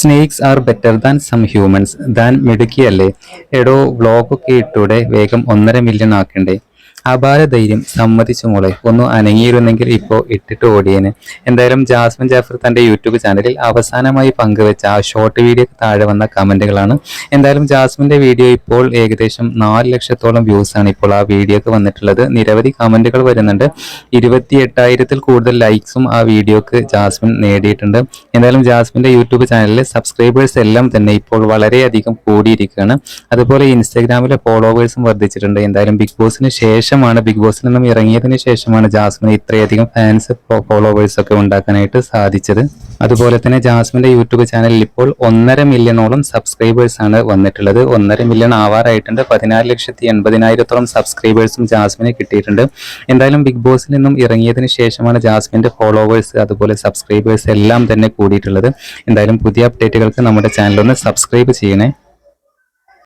Snakes are better than some humans than മിടുക്കിയല്ലേ. എടോ വ്ളോഗൊക്കെ ഇട്ടൂടെ, വേഗം 1.5 മില്യൺ ആക്കണ്ടേ. അപാര ധൈര്യം, സമ്മതിച്ചു മോളെ. ഒന്ന് അനങ്ങിയിരുന്നെങ്കിൽ ഇപ്പോൾ ഇട്ടിട്ട് ഓടിയേന്. എന്തായാലും ജാസ്മിൻ ജാഫർ തന്റെ യൂട്യൂബ് ചാനലിൽ അവസാനമായി പങ്കുവെച്ച ആ ഷോർട്ട് വീഡിയോ താഴെ വന്ന കമന്റുകളാണ്. എന്തായാലും ജാസ്മിന്റെ വീഡിയോ ഇപ്പോൾ ഏകദേശം 4 ലക്ഷത്തോളം വ്യൂസ് ആണ് ഇപ്പോൾ ആ വീഡിയോക്ക് വന്നിട്ടുള്ളത്. നിരവധി കമന്റുകൾ വരുന്നുണ്ട്. 28,000-ൽ കൂടുതൽ ലൈക്സും ആ വീഡിയോക്ക് ജാസ്മിൻ നേടിയിട്ടുണ്ട്. എന്തായാലും ജാസ്മിന്റെ യൂട്യൂബ് ചാനലിലെ സബ്സ്ക്രൈബേഴ്സ് എല്ലാം തന്നെ ഇപ്പോൾ വളരെയധികം കൂടിയിരിക്കുകയാണ്. അതുപോലെ ഇൻസ്റ്റാഗ്രാമിലെ ഫോളോവേഴ്സും വർദ്ധിച്ചിട്ടുണ്ട്. എന്തായാലും ബിഗ് ബോസിന് ശേഷമാണ്, ബിഗ് ബോസിൽ നിന്നും ഇറങ്ങിയതിന് ശേഷമാണ് ജാസ്മിന് ഇത്രയധികം ഫാൻസ് ഫോളോവേഴ്സ് ഒക്കെ ഉണ്ടാക്കാനായിട്ട് സാധിച്ചത്. അതുപോലെ തന്നെ ജാസ്മിന്റെ യൂട്യൂബ് ചാനലിൽ ഇപ്പോൾ 1.5 മില്യണോളം സബ്സ്ക്രൈബേഴ്സ് ആണ് വന്നിട്ടുള്ളത്. 1.5 മില്യൺ ആവാറായിട്ടുണ്ട്. 14,80,000-ഓളം സബ്സ്ക്രൈബേഴ്സും ജാസ്മിന് കിട്ടിയിട്ടുണ്ട്. എന്തായാലും ബിഗ് ബോസിൽ നിന്നും ഇറങ്ങിയതിന് ശേഷമാണ് ജാസ്മിന്റെ ഫോളോവേഴ്സ് അതുപോലെ സബ്സ്ക്രൈബേഴ്സ് എല്ലാം തന്നെ കൂടിയിട്ടുള്ളത്. എന്തായാലും പുതിയ അപ്ഡേറ്റുകൾക്ക് നമ്മുടെ ചാനൽ ഒന്ന് സബ്സ്ക്രൈബ് ചെയ്യണേ.